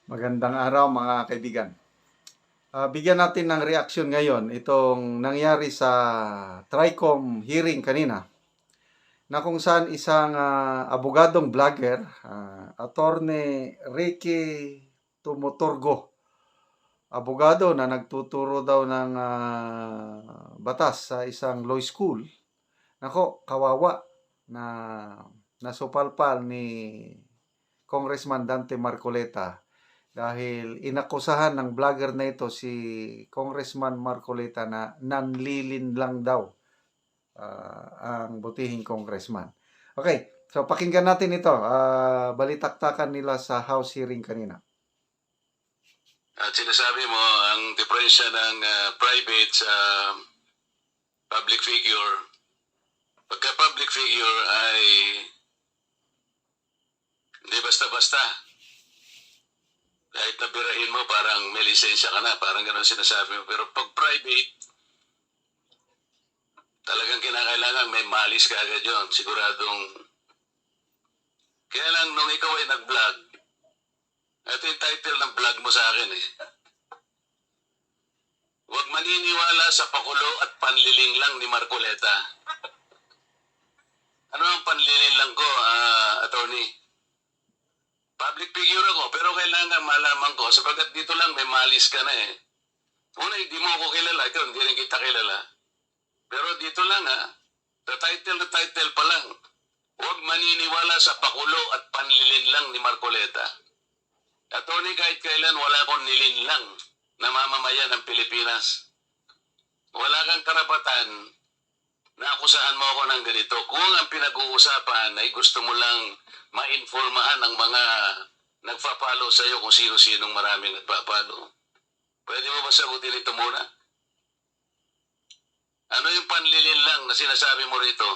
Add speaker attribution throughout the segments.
Speaker 1: Magandang araw mga kaibigan. Bigyan natin ng reaksyon ngayon itong nangyari sa TRICOM hearing kanina na kung saan isang abogadong vlogger, Attorney Ricky Tumuturgo, abogado na nagtuturo daw ng batas sa isang law school. Nako, kawawa na nasupalpal ni Congressman Dante Marcoleta dahil inakusahan ng vlogger na ito si Congressman Marcoleta na nanlilin lang daw ang butihing congressman. Okay, so pakinggan natin ito. Balitaktakan nila sa House hearing kanina.
Speaker 2: At sinasabi mo ang diferensya ng private sa public figure. Pagka public figure ay hindi basta-basta. Kahit nabirahin mo, parang may lisensya ka na, parang gano'n sinasabi mo. Pero pag private, talagang kinakailangan may malis ka agad yun. Siguradong, kaya lang nung ikaw ay nag-vlog, ito yung title ng vlog mo sa akin eh. Huwag maniniwala sa pakulo at panliling lang ni Marcoleta. Ano ang panliling lang ko, attorney? Public figure ako, pero kailangan malaman ko sapagkat dito lang may malis ka na eh. Una, hindi mo ako kilala, ikaw hindi rin kita kilala. Pero dito lang sa title pa lang, huwag maniniwala sa pakulo at panlilin lang ni Marcoleta. Attorney, kahit kailan wala akong nilinlang na mamamayan ng Pilipinas. Wala kang karapatan na akusahan mo ako ng ganito. Kung ang pinag-uusapan ay gusto mo lang ma-informahan ang mga nagpa-follow sa iyo kung sino-sinong maraming nagpa-follow. Pwede mo ba sagutin ito muna? Ano yung panlilin lang na sinasabi mo rito?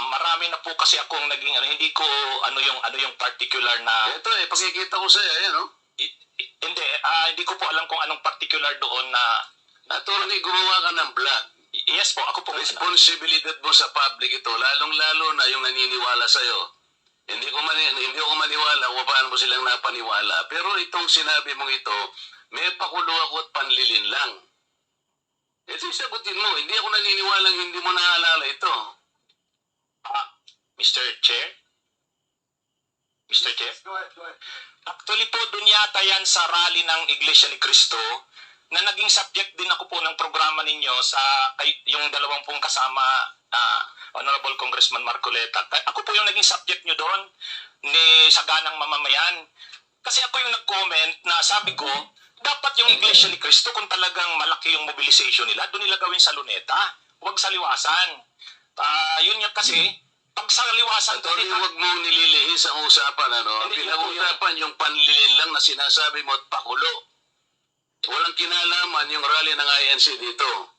Speaker 3: Marami na po kasi akong naging hindi ko ano yung particular na
Speaker 2: Ito pakikita ko sa iyo, ayan
Speaker 3: hindi ko po alam kung anong particular doon na
Speaker 2: Attorney, gumawa ka ng vlog.
Speaker 3: yes po, ako po
Speaker 2: Responsibilidad mo sa public ito, lalong-lalo na yung naniniwala sa'yo. Hindi ko maniwala kung paano mo silang napaniwala. Pero itong sinabi mong ito, may pakulo ako at panlilin lang. Ito yung sagutin mo, hindi ako naniniwalang hindi mo naalala ito.
Speaker 3: Mr. Chair? Mr. Chair?
Speaker 2: Go ahead.
Speaker 3: Actually po, doon yata yan sa rally ng Iglesia ni Cristo na naging subject din ako po ng programa ninyo sa yung dalawang pong kasama Honorable Congressman Marcoleta. Ako po yung naging subject nyo doon ni Saganang Mamamayan. Kasi ako yung nag-comment na sabi ko, dapat yung Iglesia ni Cristo kung talagang malaki yung mobilization nila, doon nila gawin sa Luneta. Huwag sa Liwasan. Yun yung kasi, pag sa Liwasan...
Speaker 2: Attorney, huwag mo nililihis ang usapan. Pinag-usapan yung panlilin lang na sinasabi mo at pakulo. Walang kinalaman yung rally ng INC dito.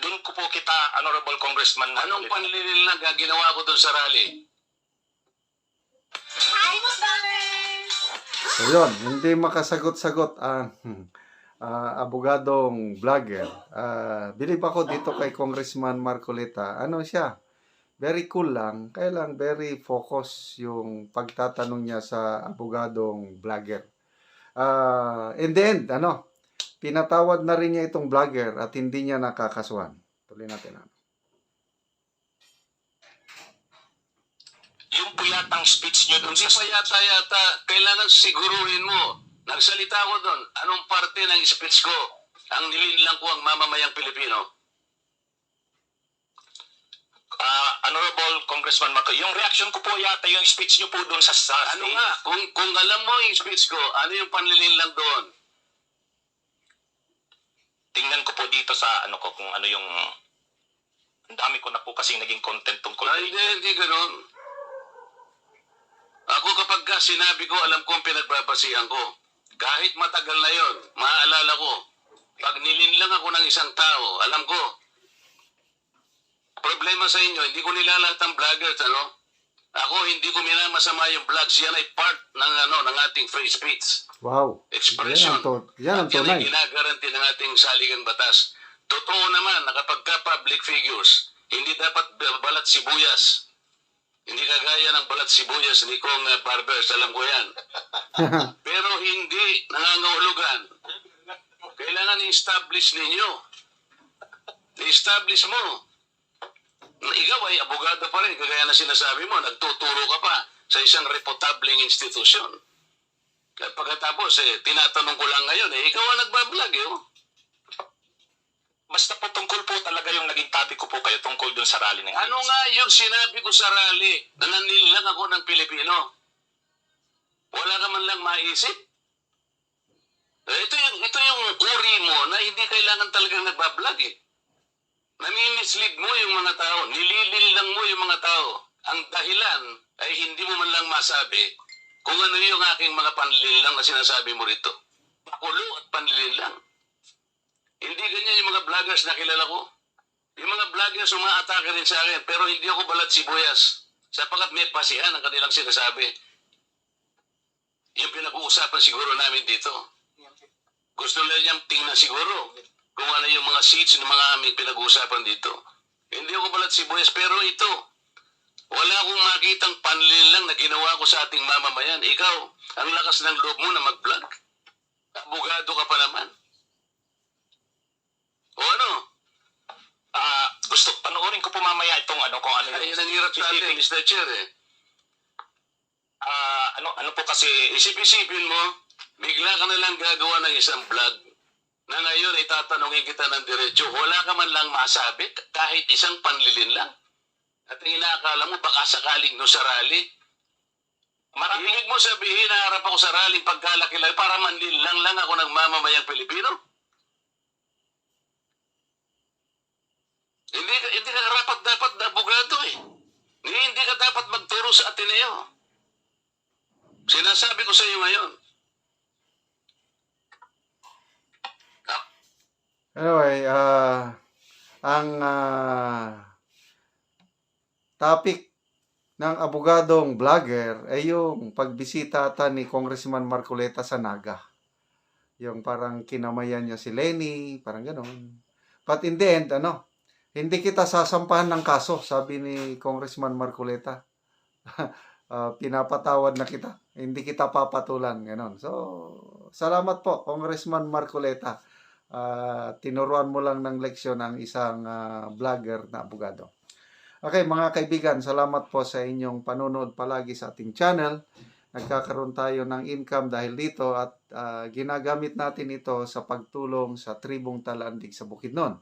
Speaker 3: Doon ko po kita, Honorable Congressman...
Speaker 2: Anong panlilin lang ginawa ko doon sa rally?
Speaker 4: Hi, Musbangers!
Speaker 1: So yun, hindi makasagot-sagot ang abogadong vlogger. Bilib ako dito kay Congressman Marcoleta. Ano siya? Very cool lang. Kaya lang very focus yung pagtatanong niya sa abogadong vlogger. In the end, pinatawad na rin niya itong vlogger at hindi niya nakakasuhan. Tuloy natin.
Speaker 3: Yung po yatang speech nyo doon
Speaker 2: Hindi pa yata, kailangan siguruhin mo. Nagsalita ko doon, anong parte ng speech ko ang nilinlang ko ang mamamayang Pilipino?
Speaker 3: Honorable Congressman Marco, yung reaction ko po yata yung speech nyo po doon sa
Speaker 2: Ano nga, kung alam mo yung speech ko, ano yung panlilinlang doon?
Speaker 3: Tingnan ko po dito sa kung ano yung... Ang dami ko na po kasi naging content tungkol.
Speaker 2: Hindi ganun. Ako kapag sinabi ko, alam ko ang pinagbabasihan ko. Kahit matagal na yon, maaalala ko. Pag nilinlang ako ng isang tao, alam ko. Problema sa inyo, hindi ko nilalahat ang vloggers, Ako, hindi ko minamasama yung vlogs. Yan ay part ng ating free speech.
Speaker 1: Wow.
Speaker 2: Expression.
Speaker 1: Yan ang
Speaker 2: Yan
Speaker 1: tunay.
Speaker 2: ay ginagaranti ng ating saligang batas. Totoo naman na kapag ka public figures, hindi dapat balat sibuyas Hindi kagaya ng balat sibuyas ni Kong Barbers, alam ko yan. Pero hindi nangangahulugan. Kailangan i-establish ninyo. I-establish mo. Ikaw ay abogado pa rin, kagaya na sinasabi mo, nagtuturo ka pa sa isang reputabling institusyon. At pagkatapos, tinatanong ko lang ngayon, ikaw ang nagbablog,
Speaker 3: Basta po tungkol po talaga yung naging topic ko po kayo tungkol dun sa rally ng
Speaker 2: Ano nga yung sinabi ko sa rally na nanilang ako ng Pilipino? Wala ka man lang maisip? Ito yung uri mo na hindi kailangan talagang nagbablog Nami-mislead mo yung mga tao, nililin lang mo yung mga tao. Ang dahilan ay hindi mo man lang masabi kung ano yung aking mga panlililang na sinasabi mo rito. Pakulo at panlililang. Hindi ganyan yung mga vloggers na kilala ko. Yung mga vloggers umaatake rin sa akin, pero hindi ako balat sibuyas. Sapagkat may pasihan ang kanilang sinasabi. Yung pinag-uusapan siguro namin dito. Gusto lang niyang tingnan siguro kung ano yung mga seats ng mga aming pinag-uusapan dito. Hindi ako balat sibuyas, pero ito, wala akong makitang panlilang na ginawa ko sa ating mamamayan. Ikaw, ang lakas ng loob mo na mag-vlog. Abogado ka pa naman. O ano?
Speaker 3: Gusto, panoorin ko po mamaya itong kung ano
Speaker 2: Ay, ang hirap sa atin, Mr. Chair
Speaker 3: ano po kasi,
Speaker 2: Isip-isipin mo, bigla ka na lang gagawa ng isang vlog na ngayon ay tatanungin kita ng diretsyo. Wala ka man lang masabi, kahit isang panlilin lang. At ang inaakala mo, baka sakaling no sa rally. Ibig mo sabihin, naharap ako sa rally pagkalaki-laki para manlilang lang ako ng mamamayang Pilipino? Hindi ka rapat dapat na abogado Hindi ka dapat magturo sa Ateneo. Sinasabi ko sa iyo ngayon.
Speaker 1: Anyway, ang topic ng abogadong vlogger ay yung pagbisita ata ni Congressman Marcoleta sa Naga. Yung parang kinamayan niya si Lenny, parang gano'n. But in the end, hindi kita sasampahan ng kaso, sabi ni Congressman Marcoleta. Pinapatawad na kita. Hindi kita papatulan. Ganon. So, salamat po, Congressman Marcoleta. Tinuruan mo lang ng leksyon ang isang vlogger na abogado. Okay, mga kaibigan, salamat po sa inyong panonood palagi sa ating channel. Nagkakaroon tayo ng income dahil dito at ginagamit natin ito sa pagtulong sa tribong Talandig sa Bukidnon.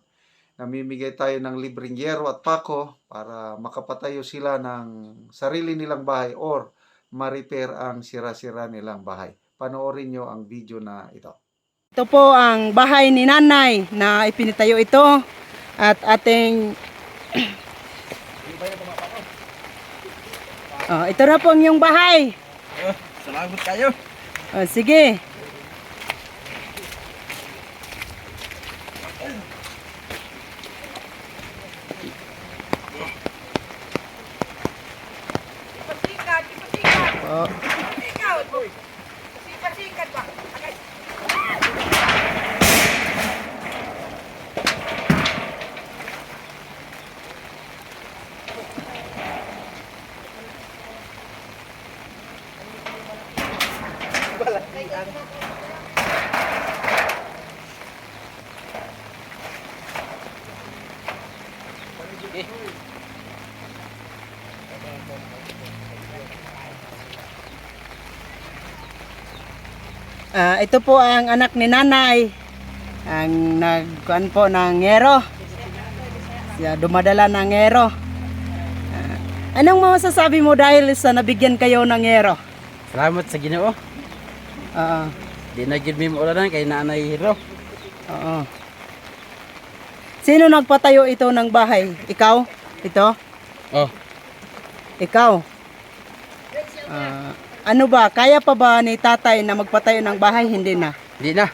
Speaker 1: Namimigay tayo ng libreng yero at pako para makapatayo sila ng sarili nilang bahay or ma-repair ang sira-sira nilang bahay. Panoorin nyo ang video na ito.
Speaker 4: Ito po ang bahay ni Nanay na ipinitayo ito at ating ito na po ang iyong bahay.
Speaker 5: Salamat kayo.
Speaker 4: Sige. Ito po ang anak ni Nanay, ang nagkuhan po ng ngero. Siya dumadala ng ngero. Anong masasabi mo dahil sa nabigyan kayo ng ngero?
Speaker 5: Salamat sa Ginoo.
Speaker 4: Oo.
Speaker 5: Di na gid mi maulanan kay Nanay Hero.
Speaker 4: Oo. Sino nagpatayo ito ng bahay? Ikaw? Ito?
Speaker 5: Oh,
Speaker 4: Ikaw? Ano ba? Kaya pa ba ni tatay na magpatayo ng bahay? Hindi na.
Speaker 5: di na.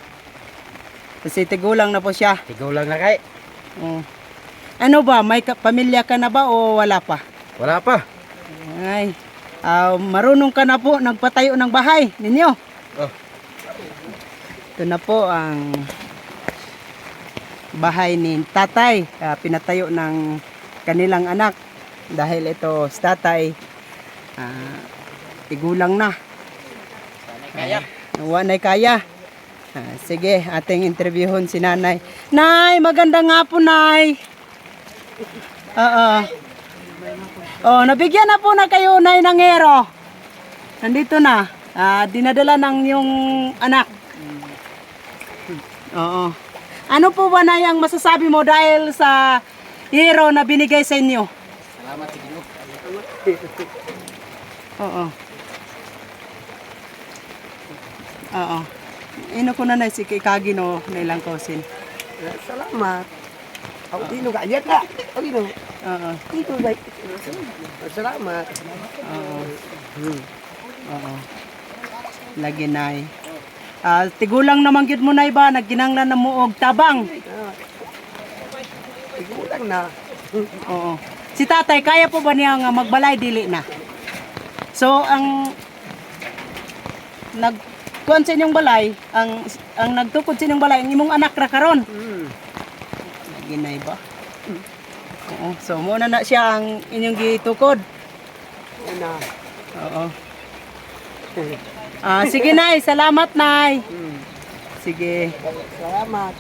Speaker 4: Kasi tigulang na po siya.
Speaker 5: Ikaw lang na kay.
Speaker 4: Ano ba? May pamilya ka na ba o wala pa?
Speaker 5: Wala pa.
Speaker 4: Ay, marunong ka na po nagpatayo ng bahay ninyo.
Speaker 5: Oh.
Speaker 4: Ito na po ang bahay ni tatay. Pinatayo ng kanilang anak. Dahil ito si tatay Igulang na.
Speaker 5: Kaya.
Speaker 4: Wanay kaya. Sige, ating interviewon si Nanay. Nay, magandang hapon, Nay. Oo. Oh, nabigyan na po na kayo, Nay, ng hero. Nandito na. Dinadala ng yung anak. Oo. Ano po ba, Nay, ang masasabi mo dahil sa hero na binigay sa inyo?
Speaker 5: Salamat sa Ginoo.
Speaker 4: Oo. Oo. Ino ko na si Kikagi no na ilang kosin.
Speaker 6: Salamat. Ako dino ka ayat ka. Ako dino.
Speaker 4: Oo.
Speaker 6: Dito ba? Salamat.
Speaker 4: Oo. Oo. Lagi nay. Tigulang naman gyud mo nay ba nagginanglan na mo og tabang.
Speaker 6: Igulang na.
Speaker 4: Oo. Si tatay kaya po ba niya nga magbalay dili na? So ang nagkuan sa inyong balay, ang nagtukod sa inyong balay, ang imong anak ra karon. Lagi nay ba? Oo. So mo na siya ang inyong gitukod.
Speaker 6: Una.
Speaker 4: Oo. Sige nay, salamat nay. Sige.
Speaker 6: Salamat.